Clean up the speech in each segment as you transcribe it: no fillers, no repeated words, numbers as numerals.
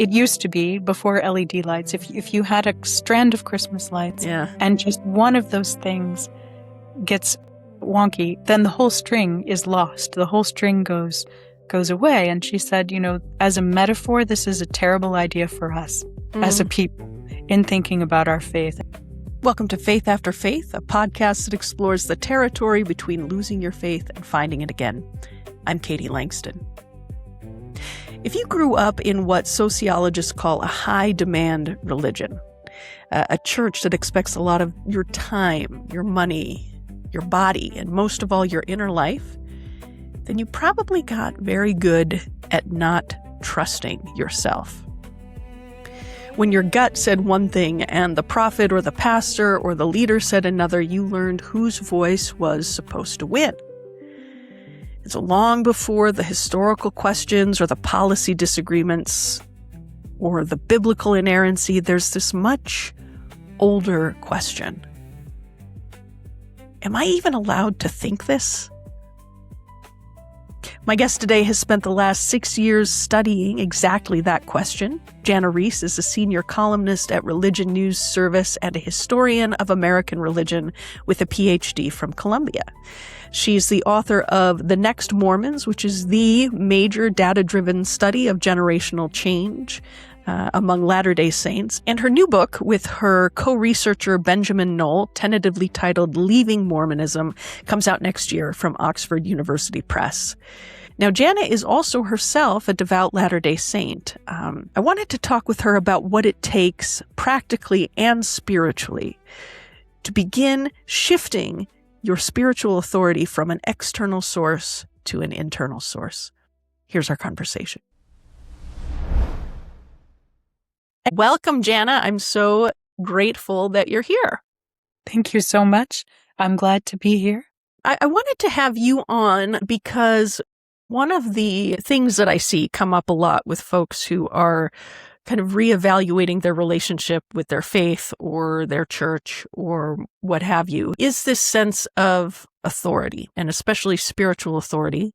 it used to be before LED lights, if you had a strand of Christmas lights and just one of those things gets wonky, then the whole string is lost. The whole string goes away. And she said, as a metaphor, this is a terrible idea for us as a people in thinking about our faith. Welcome to Faith After Faith, a podcast that explores the territory between losing your faith and finding it again. I'm Katie Langston. If you grew up in what sociologists call a high-demand religion, a church that expects a lot of your time, your money, your body, and most of all, your inner life, then you probably got very good at not trusting yourself. When your gut said one thing and the prophet or the pastor or the leader said another, you learned whose voice was supposed to win. And so long before the historical questions or the policy disagreements or the biblical inerrancy, there's this much older question. Am I even allowed to think this? My guest today has spent the last 6 years studying exactly that question. Jana Reiss is a senior columnist at Religion News Service and a historian of American religion with a PhD from Columbia. She's the author of The Next Mormons, which is the major data-driven study of generational change among Latter-day Saints, and her new book with her co-researcher Benjamin Knoll, tentatively titled Leaving Mormonism, comes out next year from Oxford University Press. Now, Jana is also herself a devout Latter-day Saint. I wanted to talk with her about what it takes practically and spiritually to begin shifting your spiritual authority from an external source to an internal source. Here's our conversation. Welcome, Jana. I'm so grateful that you're here. Thank you so much. I'm glad to be here. I wanted to have you on because one of the things that I see come up a lot with folks who are kind of reevaluating their relationship with their faith or their church or what have you is this sense of authority, and especially spiritual authority.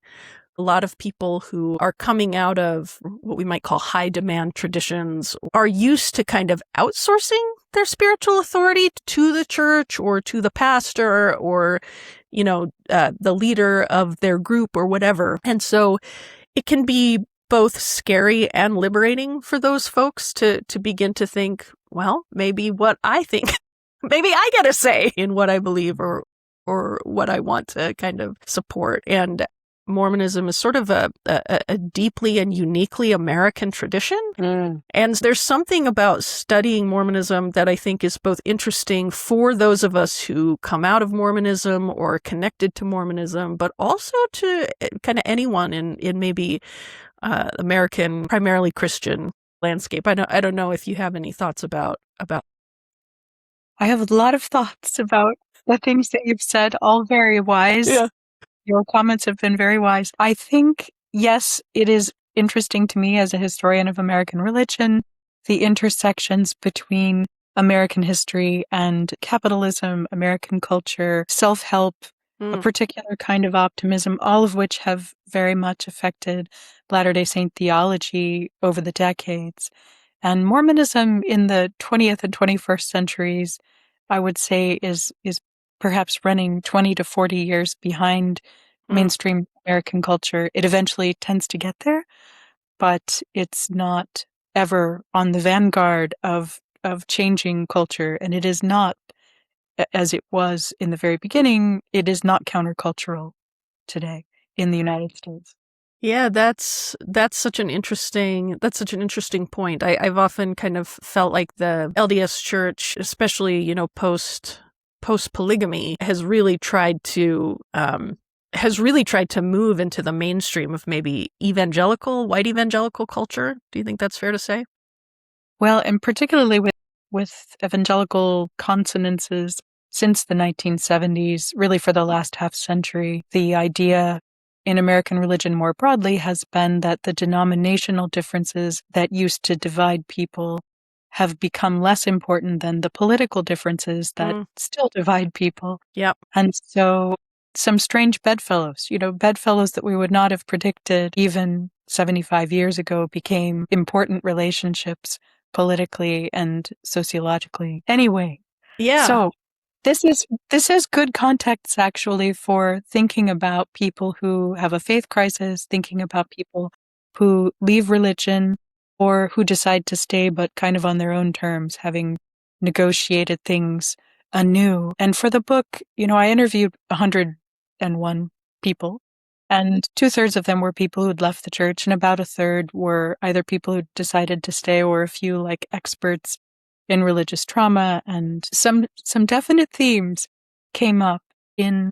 A lot of people who are coming out of what we might call high demand traditions are used to kind of outsourcing their spiritual authority to the church or to the pastor or, the leader of their group or whatever. And so it can be both scary and liberating for those folks to begin to think, well, maybe what I think, maybe I get a say in what I believe or what I want to kind of support. And Mormonism is sort of a deeply and uniquely American tradition. And there's something about studying Mormonism that I think is both interesting for those of us who come out of Mormonism or are connected to Mormonism, but also to kind of anyone in maybe American, primarily Christian landscape. I don't know if you have any thoughts about. I have a lot of thoughts about the things that you've said, all very wise. Yeah. Your comments have been very wise. I think, yes, it is interesting to me as a historian of American religion, the intersections between American history and capitalism, American culture, self-help, a particular kind of optimism, all of which have very much affected Latter-day Saint theology over the decades. And Mormonism in the 20th and 21st centuries, I would say, is perhaps running 20 to 40 years behind mainstream American culture. It eventually tends to get there, but it's not ever on the vanguard of changing culture. And it is not, as it was in the very beginning, it is not countercultural today in the United States. Yeah, that's such an interesting point. I've often kind of felt like the LDS Church, especially, post polygamy, has really tried to move into the mainstream of maybe white evangelical culture. Do you think that's fair to say? Well, and particularly with evangelical consonances since the 1970s, really for the last half century, the idea in American religion more broadly has been that the denominational differences that used to divide people have become less important than the political differences that still divide people. Yep. And so some strange bedfellows, bedfellows that we would not have predicted even 75 years ago became important relationships politically and sociologically. Anyway, Yeah. So this is good context actually for thinking about people who have a faith crisis, thinking about people who leave religion or who decide to stay but kind of on their own terms, having negotiated things anew. And for the book, I interviewed 101 people, and 2/3 of them were people who'd left the church, and about a third were either people who decided to stay or a few like experts in religious trauma, and some definite themes came up in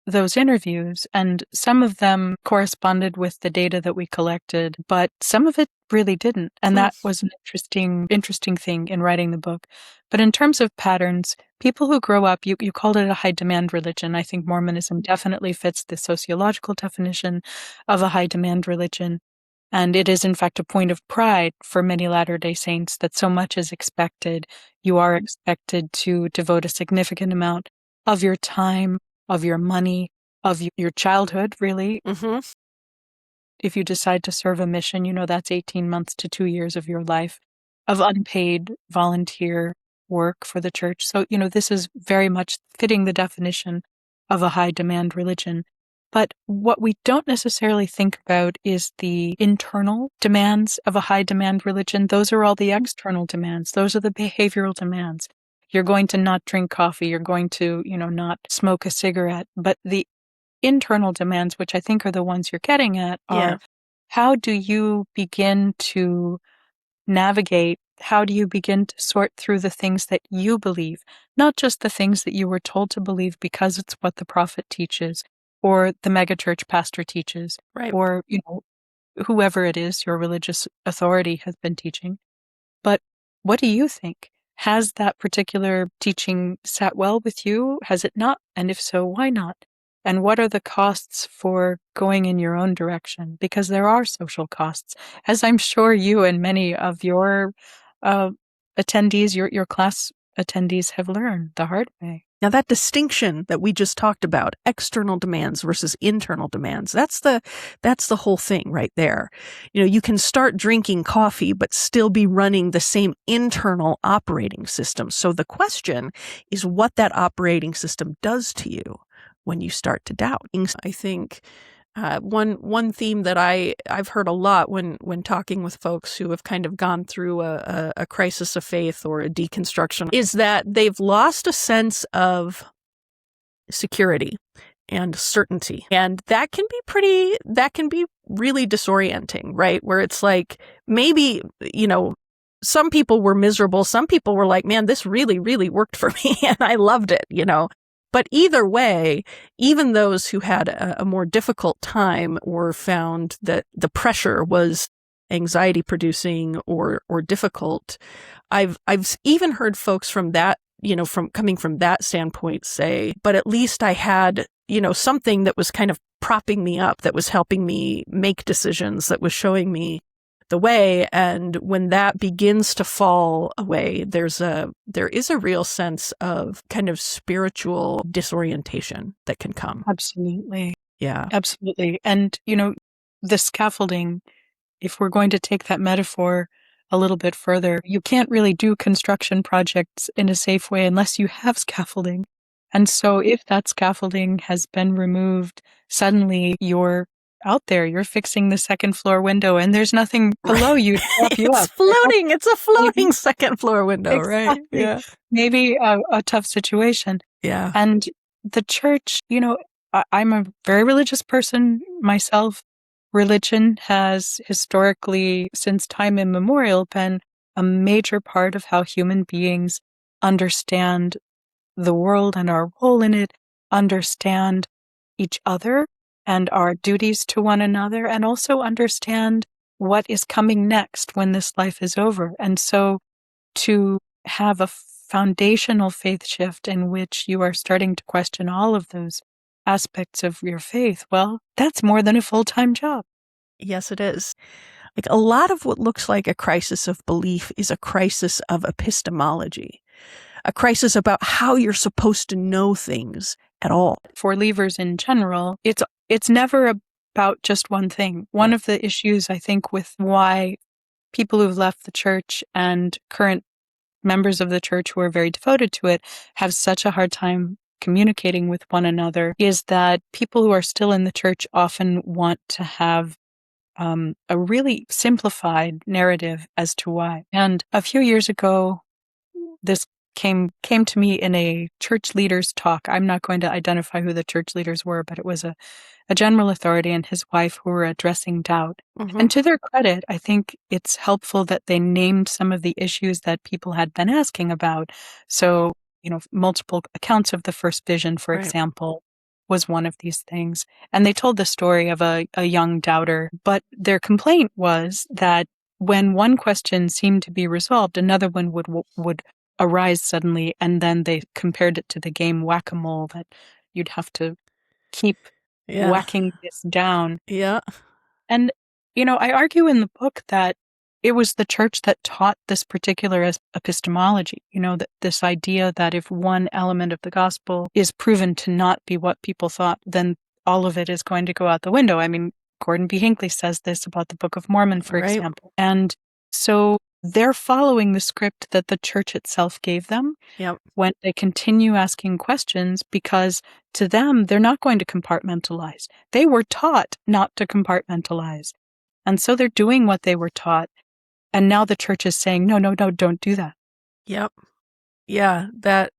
those interviews, and some of them corresponded with the data that we collected, but some of it really didn't. And that was an interesting thing in writing the book. But in terms of patterns, people who grow up, you called it a high demand religion. I think Mormonism definitely fits the sociological definition of a high demand religion. And it is, in fact, a point of pride for many Latter-day Saints that so much is expected. You are expected to devote a significant amount of your time, of your money, of your childhood, really. Mm-hmm. If you decide to serve a mission, that's 18 months to 2 years of your life of unpaid volunteer work for the church. So, this is very much fitting the definition of a high demand religion. But what we don't necessarily think about is the internal demands of a high demand religion. Those are all the external demands. Those are the behavioral demands. You're going to not drink coffee. You're going to, not smoke a cigarette. But the internal demands, which I think are the ones you're getting at, are how do you begin to navigate? How do you begin to sort through the things that you believe, not just the things that you were told to believe because it's what the prophet teaches, or the megachurch pastor teaches, Right. or, whoever it is your religious authority has been teaching. But what do you think? Has that particular teaching sat well with you? Has it not? And if so, why not? And what are the costs for going in your own direction? Because there are social costs, as I'm sure you and many of your attendees, your class attendees have learned the hard way. Now, that distinction that we just talked about, external demands versus internal demands, that's the whole thing right there. You can start drinking coffee, but still be running the same internal operating system. So the question is what that operating system does to you when you start to doubt. I think one theme that I've heard a lot when talking with folks who have kind of gone through a crisis of faith or a deconstruction is that they've lost a sense of security and certainty. And that can be really disorienting, right? Where it's like, maybe, some people were miserable. Some people were like, man, this really, really worked for me and I loved it, But either way, even those who had a more difficult time or found that the pressure was anxiety producing or difficult, I've even heard folks from that, from coming from that standpoint say, but at least I had, something that was kind of propping me up, that was helping me make decisions, that was showing me the way. And when that begins to fall away, there is a real sense of kind of spiritual disorientation that can come. Absolutely. Yeah. Absolutely. And, the scaffolding, if we're going to take that metaphor a little bit further, you can't really do construction projects in a safe way unless you have scaffolding. And so if that scaffolding has been removed, suddenly you're out there, you're fixing the second floor window and there's nothing below you to prop you up. It's floating. It's a floating second floor window, Exactly. right? Yeah. Maybe a tough situation. Yeah. And the church, I'm a very religious person myself. Religion has historically, since time immemorial, been a major part of how human beings understand the world and our role in it, understand each other and our duties to one another, and also understand what is coming next when this life is over. And so to have a foundational faith shift in which you are starting to question all of those aspects of your faith, well, that's more than a full-time job. Yes, it is. Like a lot of what looks like a crisis of belief is a crisis of epistemology, a crisis about how you're supposed to know things at all. For leavers in general, it's never about just one thing. One of the issues, I think, with why people who've left the church and current members of the church who are very devoted to it have such a hard time communicating with one another is that people who are still in the church often want to have a really simplified narrative as to why. And a few years ago, this came to me in a church leaders talk. I'm not going to identify who the church leaders were, but it was a general authority and his wife who were addressing doubt. Mm-hmm. And to their credit, I think it's helpful that they named some of the issues that people had been asking about. So, multiple accounts of the first vision, for example, was one of these things. And they told the story of a young doubter, but their complaint was that when one question seemed to be resolved, another one would arise suddenly, and then they compared it to the game whack-a-mole, that you'd have to keep whacking this down. Yeah. And, I argue in the book that it was the church that taught this particular epistemology, that this idea that if one element of the gospel is proven to not be what people thought, then all of it is going to go out the window. I mean, Gordon B. Hinckley says this about the Book of Mormon, for example. And so they're following the script that the church itself gave them when they continue asking questions, because to them, they're not going to compartmentalize. They were taught not to compartmentalize. And so they're doing what they were taught. And now the church is saying, no, don't do that. Yep. Yeah, that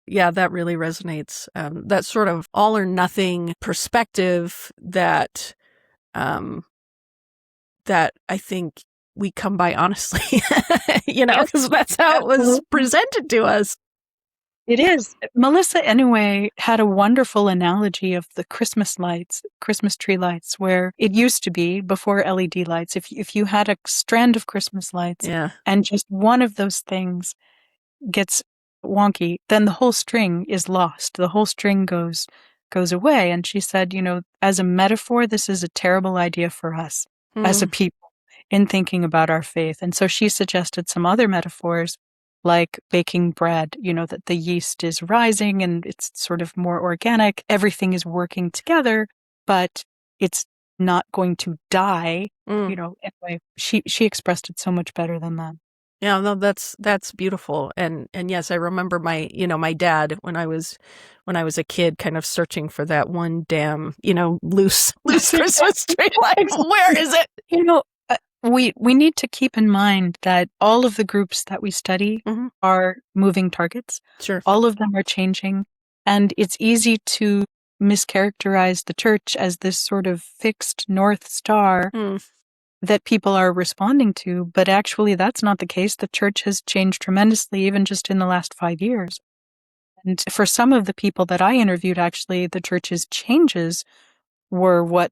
really resonates. That sort of all or nothing perspective that I think we come by honestly, because that's how it was presented to us. It is. Melissa, anyway, had a wonderful analogy of the Christmas lights, Christmas tree lights, where it used to be before LED lights. If you had a strand of Christmas lights and just one of those things gets wonky, then the whole string is lost. The whole string goes away. And she said, as a metaphor, this is a terrible idea for us as a people in thinking about our faith. And so she suggested some other metaphors, like baking bread, that the yeast is rising and it's sort of more organic. Everything is working together, but it's not going to die. Anyway, she expressed it so much better than that. Yeah, no, that's beautiful. And yes, I remember my dad when I was a kid kind of searching for that one damn, loose Christmas tree. Like, where is it? We need to keep in mind that all of the groups that we study are moving targets. Sure. All of them are changing. And it's easy to mischaracterize the church as this sort of fixed North Star that people are responding to. But actually, that's not the case. The church has changed tremendously, even just in the last 5 years. And for some of the people that I interviewed, actually, the church's changes were what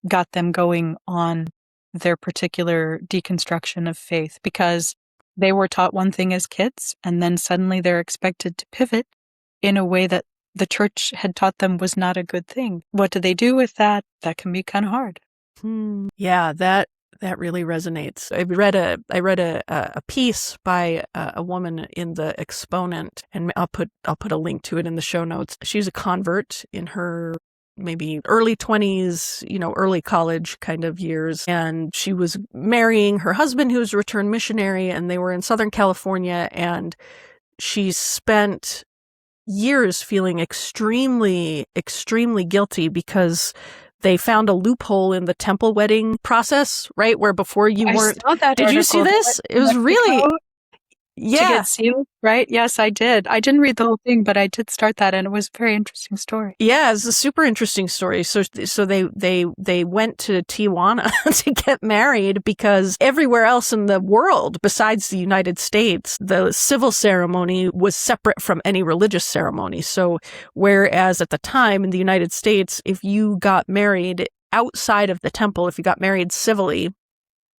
got them going on their particular deconstruction of faith, because they were taught one thing as kids, and then suddenly they're expected to pivot in a way that the church had taught them was not a good thing. What do they do with that? That can be kind of hard. Yeah, that really resonates. I read a piece by a woman in the Exponent, and I'll put a link to it in the show notes. She's a convert in her maybe early 20s, early college kind of years. And she was marrying her husband, who was a returned missionary, and they were in Southern California. And she spent years feeling extremely, extremely guilty because they found a loophole in the temple wedding process, right? Where before you weren't. Did you see this? It was really. To get sealed, right? Yes, I did. I didn't read the whole thing, but I did start that, and it was a very interesting story. Yeah, it's a super interesting story. So they went to Tijuana to get married because everywhere else in the world, besides the United States, the civil ceremony was separate from any religious ceremony. So whereas at the time in the United States, if you got married outside of the temple, if you got married civilly,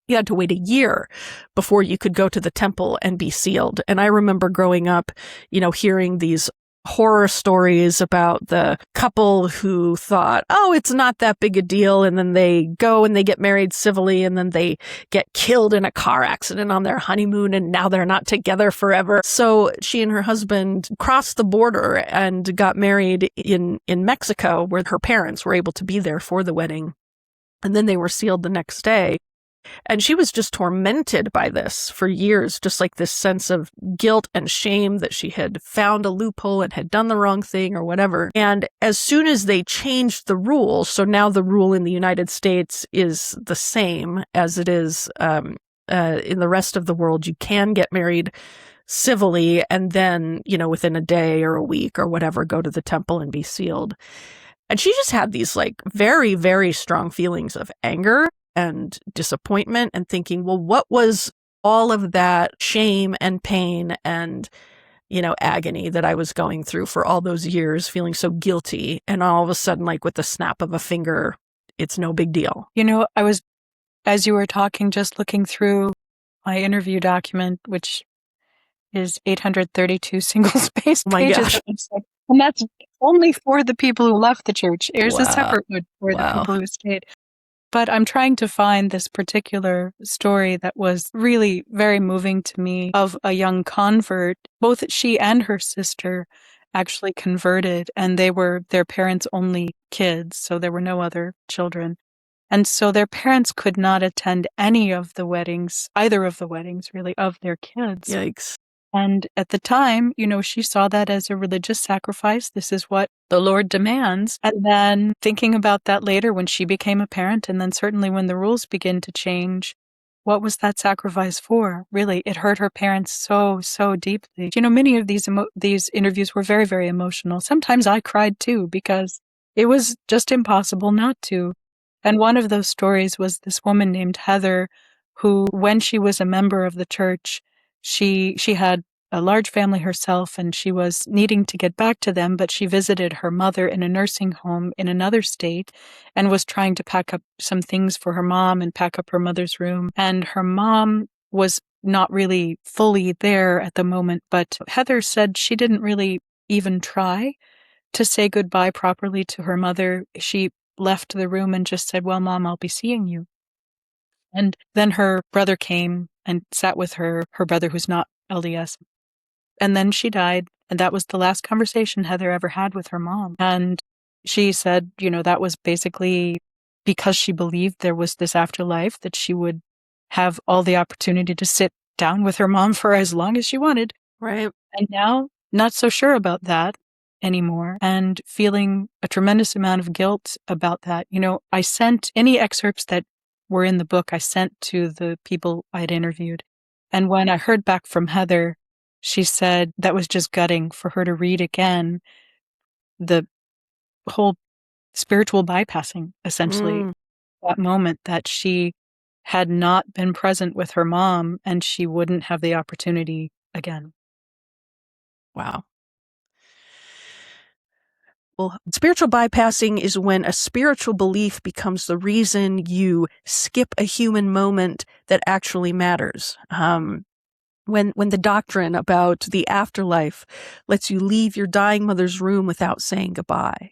you had to wait a year before you could go to the temple and be sealed. And I remember growing up, hearing these horror stories about the couple who thought, oh, it's not that big a deal. And then they go and they get married civilly, and then they get killed in a car accident on their honeymoon, and now they're not together forever. So she and her husband crossed the border and got married in Mexico, where her parents were able to be there for the wedding. And then they were sealed the next day. And she was just tormented by this for years, just like this sense of guilt and shame that she had found a loophole and had done the wrong thing or whatever. And as soon as they changed the rules, so now the rule in the United States is the same as it is in the rest of the world. You can get married civilly and then, within a day or a week or whatever, go to the temple and be sealed. And she just had these like very, very strong feelings of anger and disappointment, and thinking, well, what was all of that shame and pain and, agony that I was going through for all those years, feeling so guilty. And all of a sudden, like with the snap of a finger, it's no big deal. I was, as you were talking, just looking through my interview document, which is 832 single-spaced pages. And that's only for the people who left the church. There's a separate one for the people who stayed. But I'm trying to find this particular story that was really very moving to me, of a young convert. Both she and her sister actually converted, and they were their parents' only kids, so there were no other children. And so their parents could not attend any of the weddings, either of the weddings, really, of their kids. Yikes. And at the time, she saw that as a religious sacrifice. This is what the Lord demands. And then thinking about that later when she became a parent, and then certainly when the rules begin to change, what was that sacrifice for? Really, it hurt her parents so, so deeply. Many of these interviews were very, very emotional. Sometimes I cried too, because it was just impossible not to. And one of those stories was this woman named Heather, who, when she was a member of the church, she had a large family herself, and she was needing to get back to them, but she visited her mother in a nursing home in another state and was trying to pack up some things for her mom and pack up her mother's room. And her mom was not really fully there at the moment, but Heather said she didn't really even try to say goodbye properly to her mother. She left the room and just said, well, Mom, I'll be seeing you. And then her brother came and sat with her brother who's not LDS. And then she died. And that was the last conversation Heather ever had with her mom. And she said, that was basically because she believed there was this afterlife, that she would have all the opportunity to sit down with her mom for as long as she wanted. Right. And now, not so sure about that anymore, and feeling a tremendous amount of guilt about that. I sent any excerpts that were in the book, I sent to the people I'd interviewed. And when I heard back from Heather, she said that was just gutting for her to read again the whole spiritual bypassing, essentially, that moment that she had not been present with her mom, and she wouldn't have the opportunity again. Wow. Well, spiritual bypassing is when a spiritual belief becomes the reason you skip a human moment that actually matters. When the doctrine about the afterlife lets you leave your dying mother's room without saying goodbye.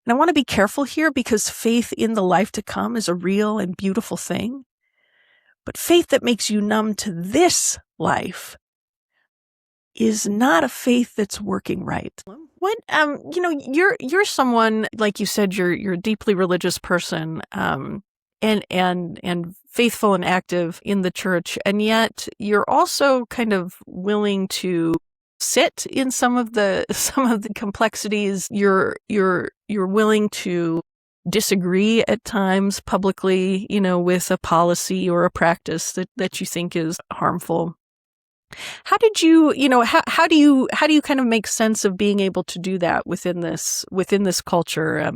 And I want to be careful here, because faith in the life to come is a real and beautiful thing. But faith that makes you numb to this life is not a faith that's working right. What, you're someone, like you said, you're a deeply religious person, and faithful and active in the church, and yet you're also kind of willing to sit in some of the complexities. You're willing to disagree at times publicly, with a policy or a practice that you think is harmful. How did you, how do you kind of make sense of being able to do that within this culture?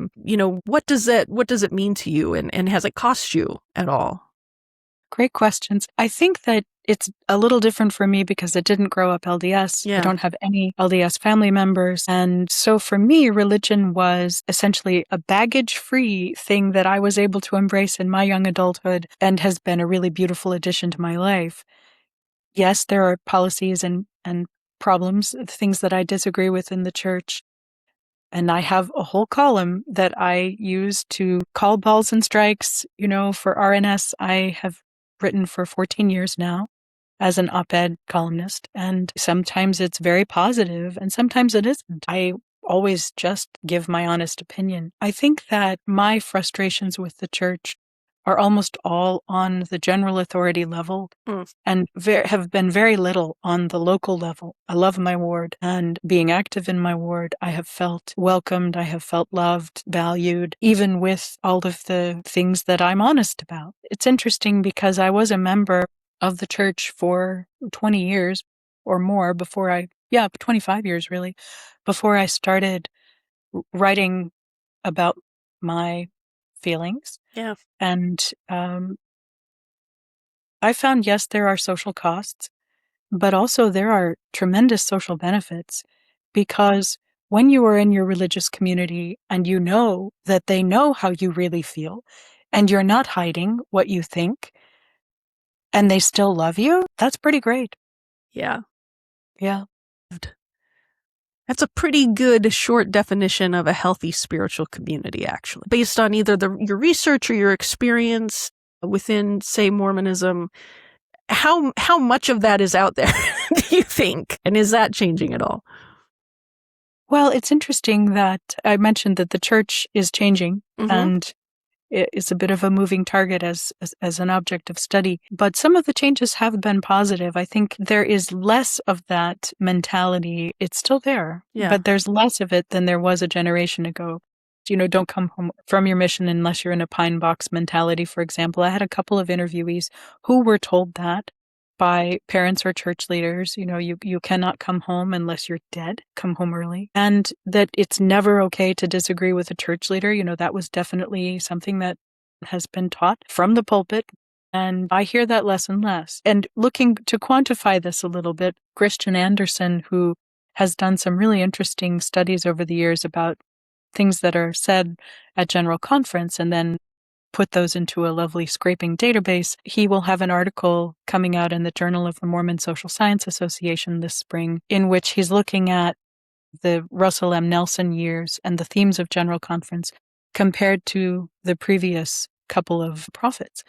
What does it mean to you, and has it cost you at all? Great questions. I think that it's a little different for me because I didn't grow up LDS. Yeah. I don't have any LDS family members. And so for me, religion was essentially a baggage-free thing that I was able to embrace in my young adulthood, and has been a really beautiful addition to my life. Yes, there are policies and problems, things that I disagree with in the church. And I have a whole column that I use to call balls and strikes, for RNS. I have written for 14 years now as an op-ed columnist, and sometimes it's very positive and sometimes it isn't. I always just give my honest opinion. I think that my frustrations with the church are almost all on the general authority level and have been very little on the local level. I love my ward, and being active in my ward, I have felt welcomed, I have felt loved, valued, even with all of the things that I'm honest about. It's interesting because I was a member of the church for 20 years or more 25 years really, before I started writing about my feelings. Yeah. And I found, yes, there are social costs, but also there are tremendous social benefits, because when you are in your religious community and you know that they know how you really feel and you're not hiding what you think and they still love you, that's pretty great. Yeah. Yeah. That's a pretty good short definition of a healthy spiritual community, actually, based on either your research or your experience within, say, Mormonism. How much of that is out there, do you think? And is that changing at all? Well, it's interesting that I mentioned that the church is changing, and it's a bit of a moving target as an object of study. But some of the changes have been positive. I think there is less of that mentality. It's still there, but there's less of it than there was a generation ago. Don't come home from your mission unless you're in a pine box mentality, for example. I had a couple of interviewees who were told that by parents or church leaders. You cannot come home unless you're dead. Come home early. And that it's never okay to disagree with a church leader. That was definitely something that has been taught from the pulpit. And I hear that less and less. And looking to quantify this a little bit, Christian Anderson, who has done some really interesting studies over the years about things that are said at General Conference and then put those into a lovely scraping database. He will have an article coming out in the Journal of the Mormon Social Science Association this spring, in which he's looking at the Russell M. Nelson years and the themes of General Conference compared to the previous couple of prophets.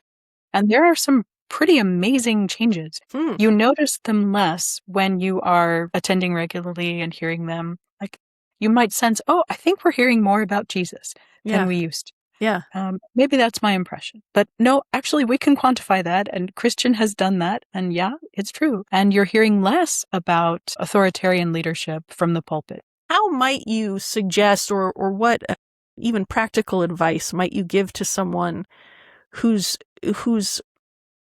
And there are some pretty amazing changes. You notice them less when you are attending regularly and hearing them. Like, you might sense, I think we're hearing more about Jesus than we used to. Yeah. Maybe that's my impression. But no, actually, we can quantify that. And Christian has done that. And yeah, it's true. And you're hearing less about authoritarian leadership from the pulpit. How might you suggest, or what even practical advice might you give to someone who's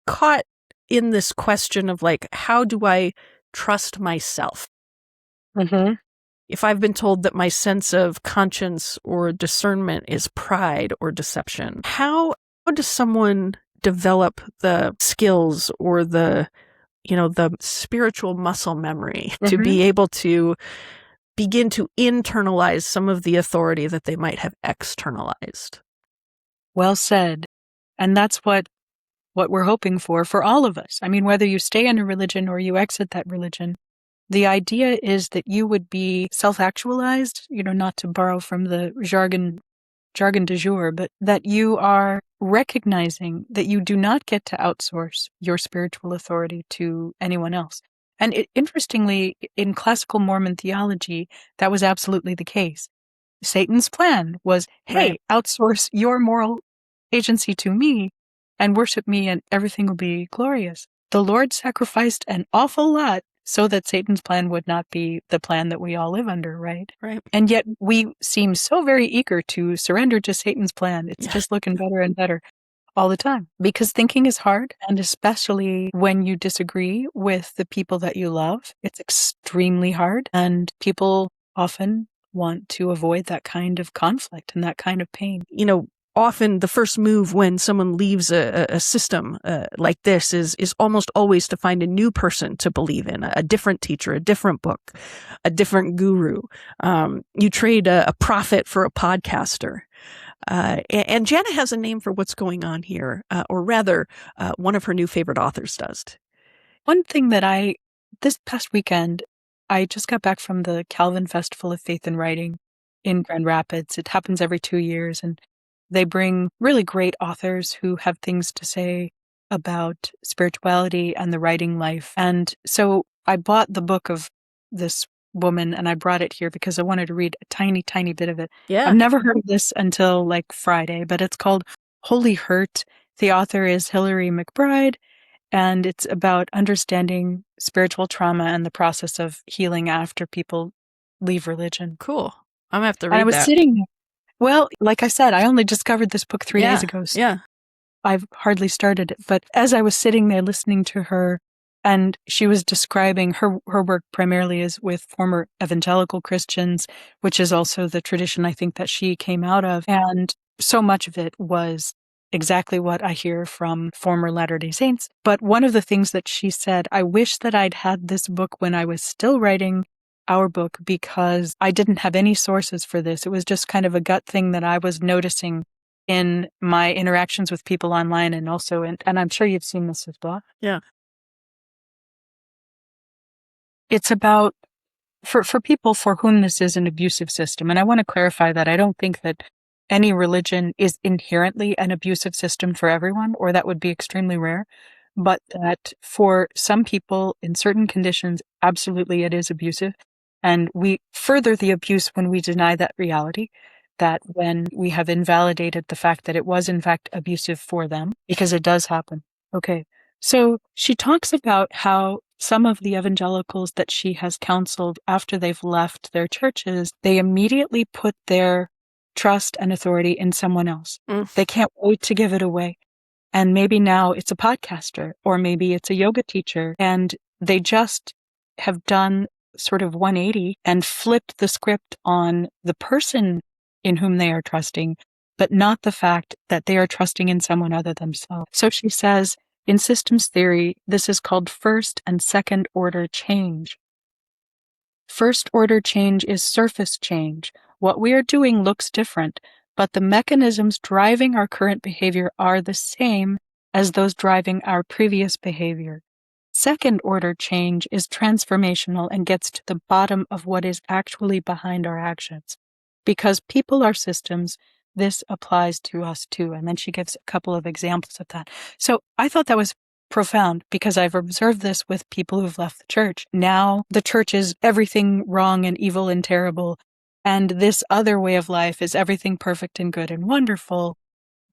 caught in this question of, like, how do I trust myself? If I've been told that my sense of conscience or discernment is pride or deception, how does someone develop the skills or the spiritual muscle memory to be able to begin to internalize some of the authority that they might have externalized? Well said. And that's what we're hoping for all of us. I mean, whether you stay in a religion or you exit that religion, the idea is that you would be self-actualized, not to borrow from the jargon du jour, but that you are recognizing that you do not get to outsource your spiritual authority to anyone else. And interestingly, in classical Mormon theology, that was absolutely the case. Satan's plan was, hey, outsource your moral agency to me and worship me and everything will be glorious. The Lord sacrificed an awful lot so that Satan's plan would not be the plan that we all live under, right? Right. And yet we seem so very eager to surrender to Satan's plan. It's just looking better and better all the time, because thinking is hard. And especially when you disagree with the people that you love, it's extremely hard. And people often want to avoid that kind of conflict and that kind of pain. Often the first move when someone leaves a system like this is almost always to find a new person to believe in, a different teacher, a different book, a different guru. You trade a prophet for a podcaster. And Jana has a name for what's going on here, or rather, one of her new favorite authors does. One thing that this past weekend, I just got back from the Calvin Festival of Faith and Writing in Grand Rapids. It happens every 2 years, and they bring really great authors who have things to say about spirituality and the writing life. And so I bought the book of this woman and I brought it here because I wanted to read a tiny, tiny bit of it. Yeah. I've never heard of this until like Friday, but it's called Holy Hurt. The author is Hilary McBride, and it's about understanding spiritual trauma and the process of healing after people leave religion. Cool. I'm going to have to And I read was that. sitting there. Well, like I said, I only discovered this book 3 days ago. So Yeah. I've hardly started it. But as I was sitting there listening to her, and she was describing her work primarily is with former evangelical Christians, which is also the tradition I think that she came out of. And so much of it was exactly what I hear from former Latter-day Saints. But one of the things that she said, I wish that I'd had this book when I was still writing our book, because I didn't have any sources for this. It was just kind of a gut thing that I was noticing in my interactions with people online, and also and I'm sure you've seen this as well. Yeah. It's about for people for whom this is an abusive system. And I want to clarify that I don't think that any religion is inherently an abusive system for everyone, or that would be extremely rare. But that for some people in certain conditions, absolutely it is abusive. And we further the abuse when we deny that reality, that when we have invalidated the fact that it was in fact abusive for them, because it does happen. Okay. So she talks about how some of the evangelicals that she has counseled after they've left their churches, they immediately put their trust and authority in someone else. They can't wait to give it away. And maybe now it's a podcaster, or maybe it's a yoga teacher, and they just have done sort of 180 and flipped the script on the person in whom they are trusting, but not the fact that they are trusting in someone other than themselves. So she says, in systems theory, this is called first and second order change. First order change is surface change. What we are doing looks different, but the mechanisms driving our current behavior are the same as those driving our previous behavior. Second order change is transformational and gets to the bottom of what is actually behind our actions. Because people are systems, this applies to us too. And then she gives a couple of examples of that. So I thought that was profound, because I've observed this with people who've left the church. Now the church is everything wrong and evil and terrible, and this other way of life is everything perfect and good and wonderful,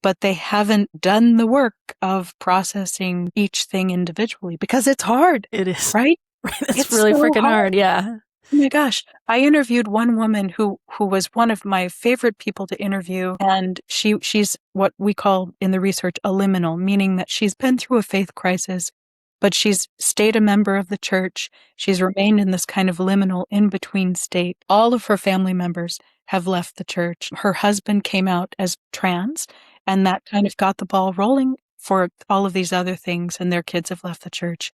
but they haven't done the work of processing each thing individually, because it's hard. It is. Right? It's really so freaking hard. Yeah. Oh my gosh. I interviewed one woman who was one of my favorite people to interview, and she's what we call in the research a liminal, meaning that she's been through a faith crisis, but she's stayed a member of the church. She's remained in this kind of liminal in-between state. All of her family members have left the church. Her husband came out as trans, and that kind of got the ball rolling for all of these other things, and their kids have left the church.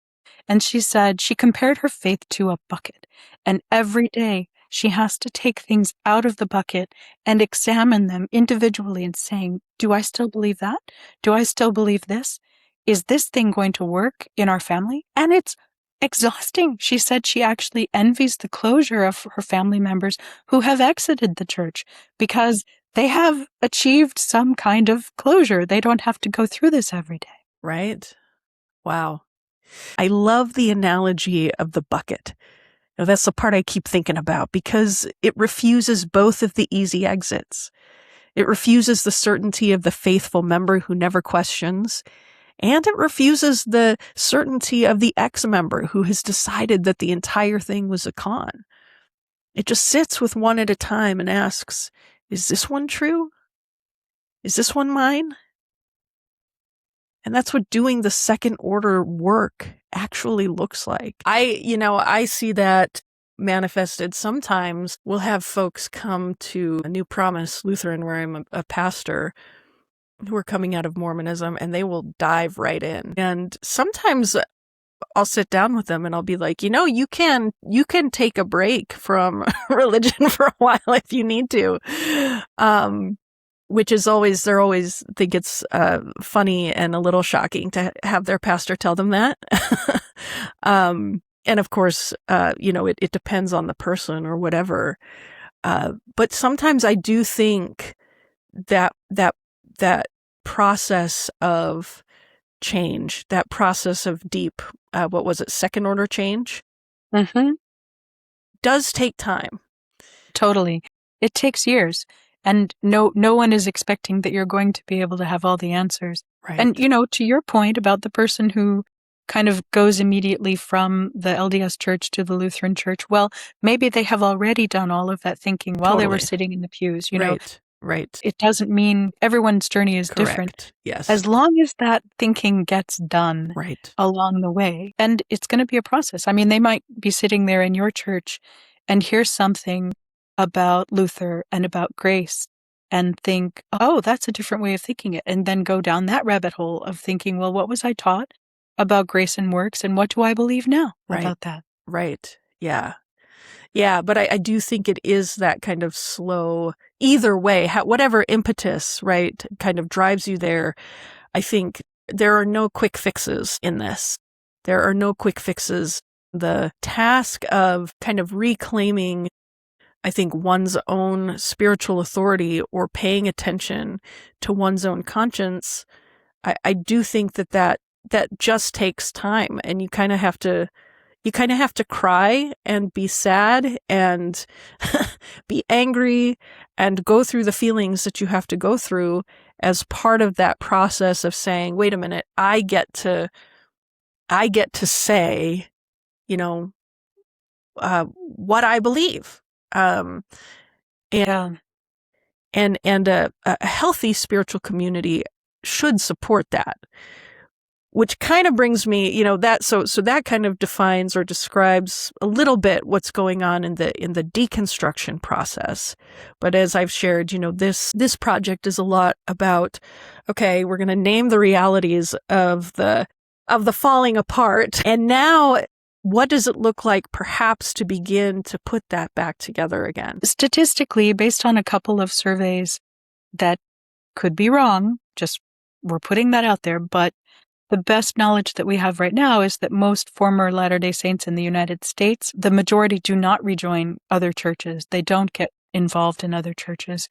And she said she compared her faith to a bucket, and every day she has to take things out of the bucket and examine them individually and saying, do I still believe that? Do I still believe this? Is this thing going to work in our family? And it's exhausting. She said she actually envies the closure of her family members who have exited the church, because they have achieved some kind of closure. They don't have to go through this every day. Right? Wow. I love the analogy of the bucket. Now, that's the part I keep thinking about, because it refuses both of the easy exits. It refuses the certainty of the faithful member who never questions, and it refuses the certainty of the ex-member who has decided that the entire thing was a con. It just sits with one at a time and asks, is this one true? Is this one mine? And that's what doing the second order work actually looks like. I see that manifested. Sometimes we'll have folks come to a New Promise Lutheran, where I'm a pastor, who are coming out of Mormonism, and they will dive right in. And sometimes I'll sit down with them and I'll be like, you can take a break from religion for a while if you need to. Which is always, they're always think it's funny and a little shocking to have their pastor tell them that. And of course, it depends on the person or whatever. But sometimes I do think that process of change, that process of deep, second order change, does take time. Totally. It takes years. And no one is expecting that you're going to be able to have all the answers. Right. And, to your point about the person who kind of goes immediately from the LDS church to the Lutheran church, well, maybe they have already done all of that thinking while they were sitting in the pews. Right. It doesn't mean everyone's journey is different. Yes. As long as that thinking gets done right. along the way. And it's going to be a process. I mean, they might be sitting there in your church and hear something about Luther and about grace and think, oh, that's a different way of thinking it. And then go down that rabbit hole of thinking, well, what was I taught about grace and works? And what do I believe now about that? Right. Yeah. Yeah. But I do think it is that kind of slow, either way, whatever impetus, right, kind of drives you there. I think there are no quick fixes in this. There are no quick fixes. The task of kind of reclaiming, I think, one's own spiritual authority or paying attention to one's own conscience, I do think that just takes time, and you kind of have to cry and be sad and be angry and go through the feelings that you have to go through as part of that process of saying, wait a minute, I get to say, what I believe. And a healthy spiritual community should support that, which kind of brings me, so that kind of defines or describes a little bit what's going on in the deconstruction process. But as I've shared, this project is a lot about, okay, we're going to name the realities of the falling apart, and now what does it look like perhaps to begin to put that back together again? Statistically, based on a couple of surveys that could be wrong, just we're putting that out there, but the best knowledge that we have right now is that most former Latter-day Saints in the United States, the majority do not rejoin other churches. They don't get involved in other churches.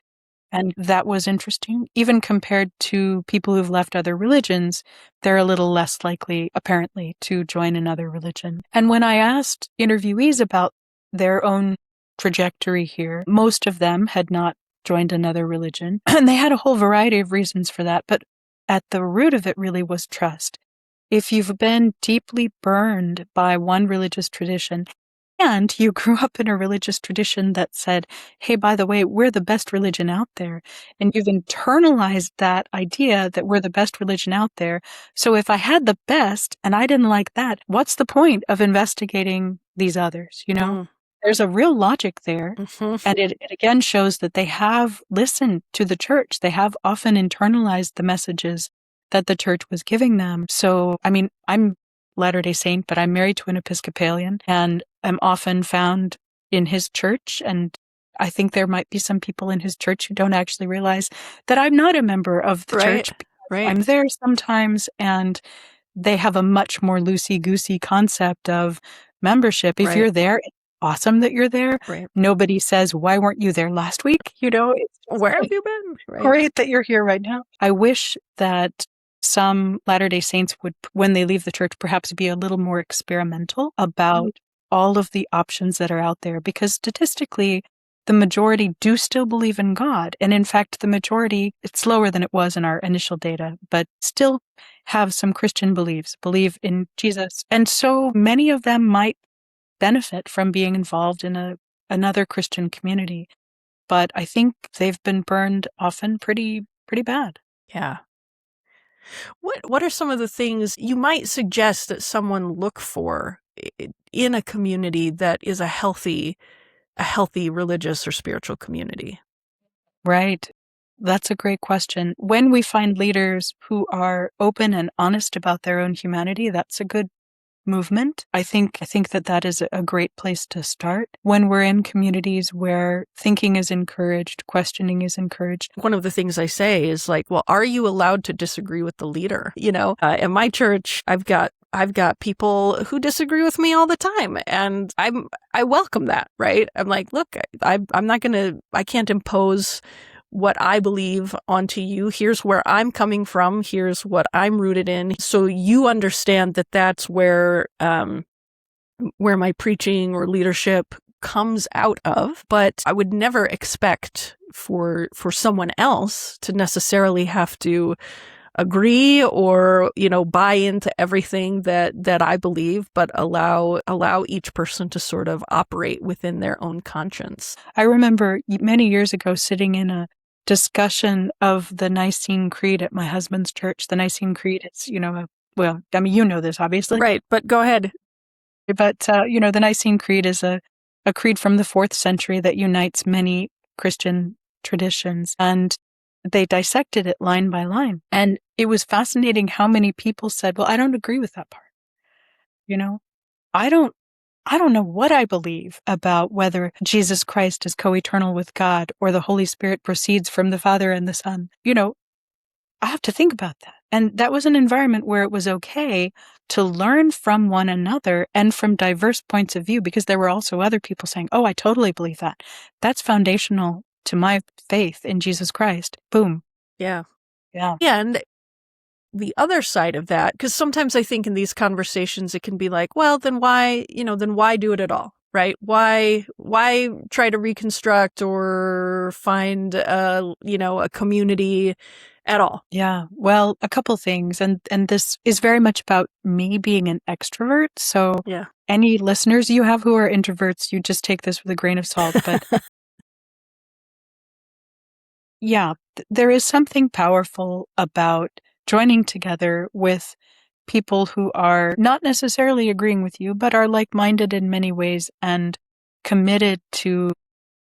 And that was interesting. Even compared to people who've left other religions, they're a little less likely, apparently, to join another religion. And when I asked interviewees about their own trajectory here, most of them had not joined another religion. And they had a whole variety of reasons for that. But at the root of it really was trust. If you've been deeply burned by one religious tradition, and you grew up in a religious tradition that said, hey, by the way, we're the best religion out there. And you've internalized that idea that we're the best religion out there. So if I had the best and I didn't like that, what's the point of investigating these others? There's a real logic there. Mm-hmm. And it again shows that they have listened to the church. They have often internalized the messages that the church was giving them. So, I mean, I'm Latter-day Saint, but I'm married to an Episcopalian, and I'm often found in his church. And I think there might be some people in his church who don't actually realize that I'm not a member of the church. Right. I'm there sometimes, and they have a much more loosey-goosey concept of membership. If you're there, it's awesome that you're there. Right. Nobody says, why weren't you there last week? Where have you been? Right. Great that you're here right now. I wish that some Latter-day Saints would, when they leave the church, perhaps be a little more experimental about all of the options that are out there, because statistically, the majority do still believe in God. And in fact, the majority, it's lower than it was in our initial data, but still have some Christian beliefs, believe in Jesus. And so many of them might benefit from being involved in another Christian community. But I think they've been burned often pretty bad. Yeah. What are some of the things you might suggest that someone look for in a community that is a healthy religious or spiritual community? Right. That's a great question. When we find leaders who are open and honest about their own humanity, that's a good movement. I think that is a great place to start. When we're in communities where thinking is encouraged, questioning is encouraged. One of the things I say is like, well, are you allowed to disagree with the leader? In my church, I've got I've got people who disagree with me all the time, and I welcome that, right? I'm like, look, I can't impose what I believe onto you. Here's where I'm coming from. Here's what I'm rooted in. So you understand that that's where my preaching or leadership comes out of. But I would never expect for someone else to necessarily have to agree or, buy into everything that I believe, but allow each person to sort of operate within their own conscience. I remember many years ago sitting in a discussion of the Nicene Creed at my husband's church. The Nicene Creed is, well, I mean, you know this, obviously. Right, but go ahead. But, the Nicene Creed is a creed from the 4th century that unites many Christian traditions. And they dissected it line by line. And it was fascinating how many people said, well, I don't agree with that part. I don't know what I believe about whether Jesus Christ is co-eternal with God or the Holy Spirit proceeds from the Father and the Son. I have to think about that. And that was an environment where it was okay to learn from one another and from diverse points of view, because there were also other people saying, oh, I totally believe that. That's foundational to my faith in Jesus Christ. Boom. Yeah. Yeah. Yeah. And the other side of that, because sometimes I think in these conversations, it can be like, well, then why do it at all? Right? Why try to reconstruct or find a community at all? Yeah. Well, a couple things. And this is very much about me being an extrovert. So yeah. Any listeners you have who are introverts, you just take this with a grain of salt. But yeah, there is something powerful about joining together with people who are not necessarily agreeing with you, but are like-minded in many ways and committed to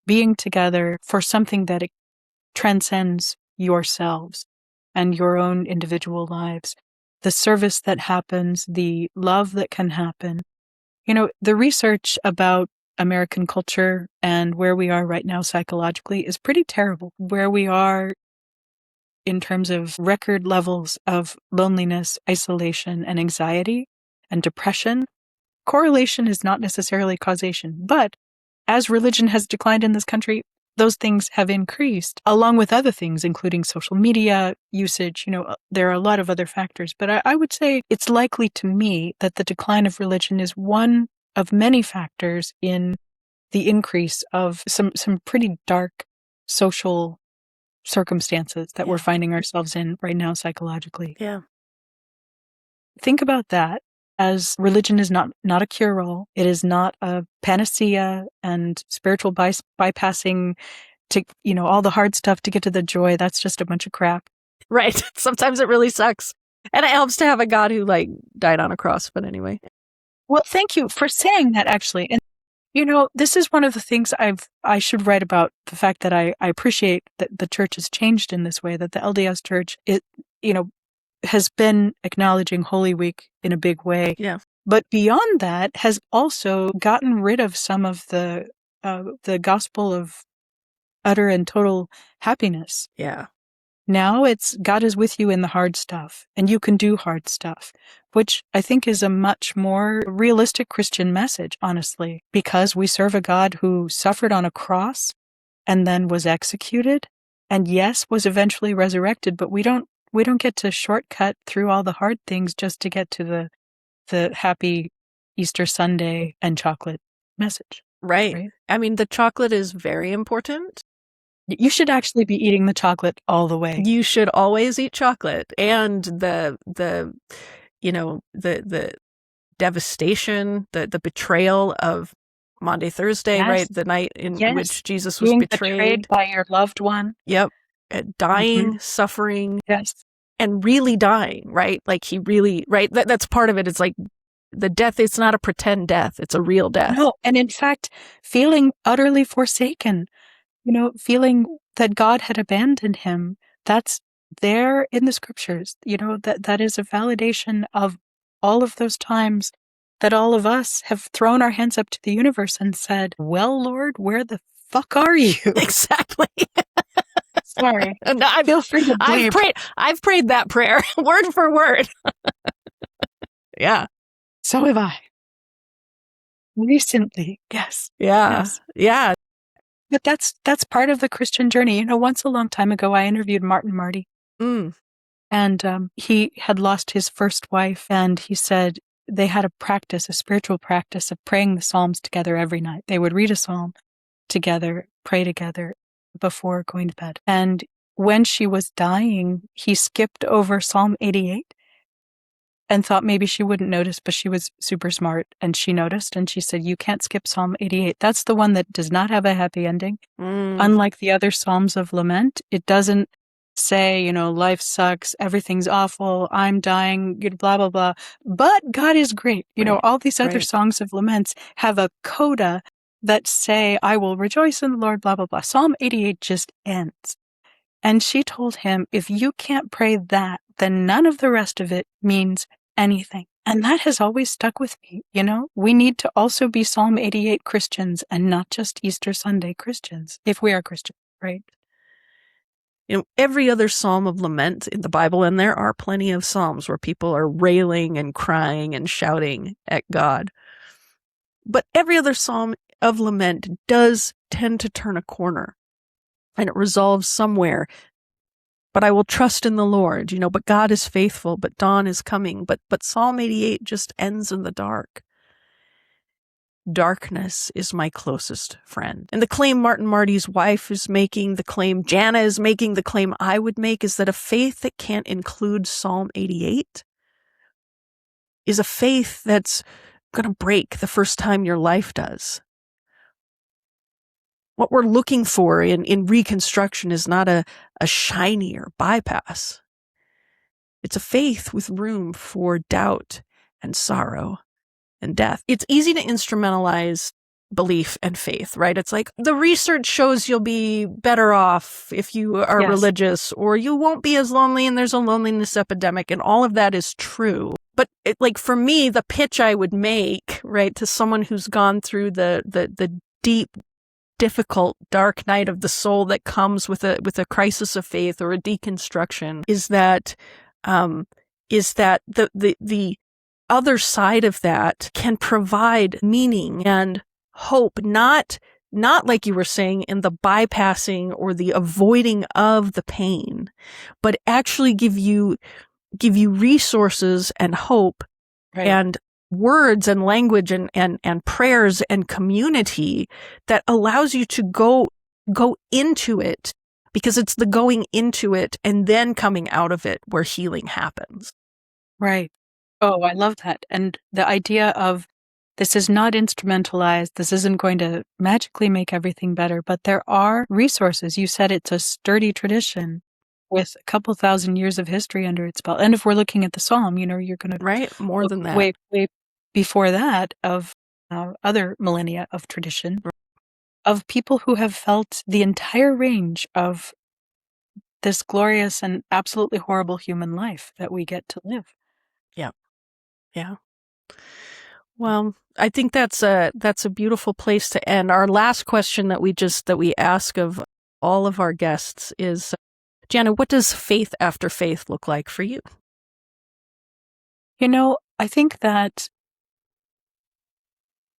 being together for something that transcends yourselves and your own individual lives. The service that happens, the love that can happen. The research about American culture and where we are right now psychologically is pretty terrible. Where we are in terms of record levels of loneliness, isolation, and anxiety and depression. Correlation is not necessarily causation, but as religion has declined in this country, those things have increased, along with other things, including social media usage. There are a lot of other factors, but I would say it's likely to me that the decline of religion is one of many factors in the increase of some pretty dark social circumstances that we're finding ourselves in right now psychologically. Yeah. Think about that, as religion is not a cure-all. It is not a panacea and spiritual bypassing to, all the hard stuff to get to the joy. That's just a bunch of crap. Right. Sometimes it really sucks. And it helps to have a God who died on a cross. But anyway. Well, thank you for saying that, actually. And this is one of the things I should write about, the fact that I appreciate that the church has changed in this way, that the LDS church, has been acknowledging Holy Week in a big way. Yeah. But beyond that, has also gotten rid of some of the gospel of utter and total happiness. Yeah. Now it's God is with you in the hard stuff, and you can do hard stuff, which I think is a much more realistic Christian message, honestly, because we serve a God who suffered on a cross and then was executed, and yes, was eventually resurrected, but we don't get to shortcut through all the hard things just to get to the happy Easter Sunday and chocolate message. Right. I mean, the chocolate is very important. You should actually be eating the chocolate all the way. You should always eat chocolate. And the devastation, the betrayal of Maundy Thursday, yes. right? The night in which Jesus was being betrayed by your loved one. Yep. Dying, suffering. Yes. And really dying, right? Like he really, right? That's part of it. It's like the death, it's not a pretend death. It's a real death. No. And in fact, feeling utterly forsaken, feeling that God had abandoned him. That's there in the scriptures. That is a validation of all of those times that all of us have thrown our hands up to the universe and said, well, Lord, where the fuck are you? Exactly. Sorry. Feel free to bleep. I've prayed that prayer word for word. Yeah. So have I. Recently, yes. Yeah. Yes. Yeah. But that's part of the Christian journey. You know, once a long time ago, I interviewed Martin Marty, Mm. and he had lost his first wife, and he said they had a spiritual practice of praying the Psalms together every night. They would read a psalm together, pray together before going to bed. And when she was dying, he skipped over Psalm 88 and thought maybe she wouldn't notice, but she was super smart and she noticed, and she said, "You can't skip Psalm 88. That's the one that does not have a happy ending. Unlike the other Psalms of lament, it doesn't say, life sucks, everything's awful, I'm dying, blah, blah, blah. But God is great. Right. All these other Right. songs of laments have a coda that say, I will rejoice in the Lord, blah, blah, blah. Psalm 88 just ends. And she told him, if you can't pray that, then none of the rest of it means anything. And that has always stuck with me. We need to also be Psalm 88 Christians and not just Easter Sunday Christians, if we are Christians, right? Every other psalm of lament in the Bible, and there are plenty of psalms where people are railing and crying and shouting at God. But every other psalm of lament does tend to turn a corner, and it resolves somewhere. But I will trust in the Lord, but God is faithful, but dawn is coming. But Psalm 88 just ends in the dark. Darkness is my closest friend. And the claim Martin Marty's wife is making, the claim Jana is making, the claim I would make is that a faith that can't include Psalm 88 is a faith that's going to break the first time your life does. What we're looking for in Reconstruction is not a shinier bypass. It's a faith with room for doubt and sorrow and death. It's easy to instrumentalize belief and faith, right? It's like the research shows you'll be better off if you are religious, or you won't be as lonely and there's a loneliness epidemic, and all of that is true. But for me, the pitch I would make, right, to someone who's gone through the deep, difficult, dark night of the soul that comes with a crisis of faith or a deconstruction is that the other side of that can provide meaning and hope, not like you were saying in the bypassing or the avoiding of the pain, but actually give you resources and hope, right, and words and language and prayers and community that allows you to go into it, because it's the going into it and then coming out of it where healing happens. Right. Oh, I love that. And the idea of this is not instrumentalized, this isn't going to magically make everything better, but there are resources. You said it's a sturdy tradition with a couple thousand years of history under its belt. And if we're looking at the Psalm, you're going to right, more than that. Way before that of other millennia of tradition, of people who have felt the entire range of this glorious and absolutely horrible human life that we get to live. Yeah. Well, I think that's a beautiful place to end. Our last question that we ask of all of our guests is, Jana, what does faith after faith look like for you? I think that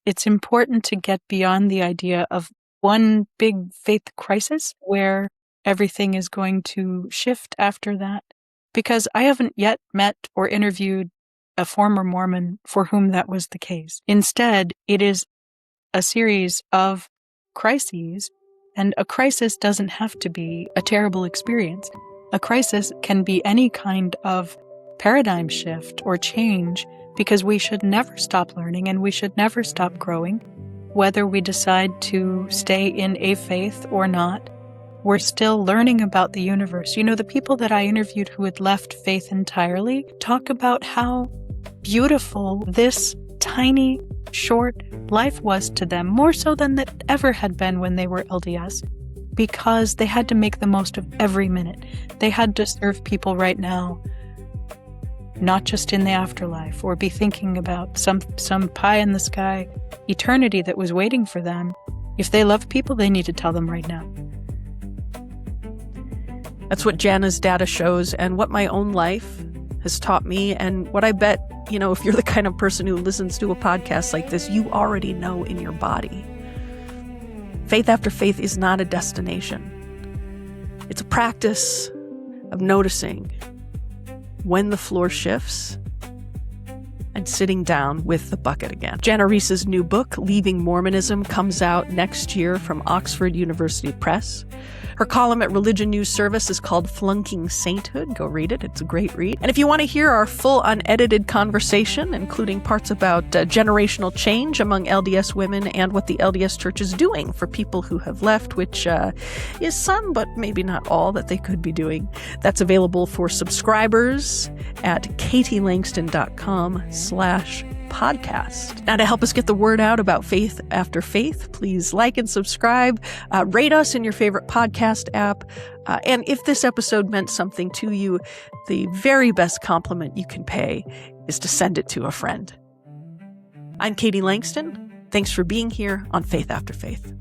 it's important to get beyond the idea of one big faith crisis where everything is going to shift after that, because I haven't yet met or interviewed a former Mormon for whom that was the case. Instead, it is a series of crises, and a crisis doesn't have to be a terrible experience. A crisis can be any kind of paradigm shift or change, because we should never stop learning and we should never stop growing. Whether we decide to stay in a faith or not, we're still learning about the universe. The people that I interviewed who had left faith entirely talk about how beautiful this tiny, short life was to them, more so than it ever had been when they were LDS, because they had to make the most of every minute. They had to serve people right now, not just in the afterlife, or be thinking about some pie in the sky eternity that was waiting for them. If they love people, they need to tell them right now. That's what Jana's data shows, and what my own life has taught me, and what I bet if you're the kind of person who listens to a podcast like this, you already know in your body. Faith after faith is not a destination. It's a practice of noticing when the floor shifts and sitting down with the bucket again. Jana Reiss's new book, Leaving Mormonism, comes out next year from Oxford University Press. Her column at Religion News Service is called Flunking Sainthood. Go read it. It's a great read. And if you want to hear our full unedited conversation, including parts about generational change among LDS women and what the LDS Church is doing for people who have left, which is some, but maybe not all, that they could be doing, that's available for subscribers at katielangston.com/podcast. Now, to help us get the word out about Faith After Faith, please like and subscribe, rate us in your favorite podcast app, and if this episode meant something to you, the very best compliment you can pay is to send it to a friend. I'm Katie Langston. Thanks for being here on Faith After Faith.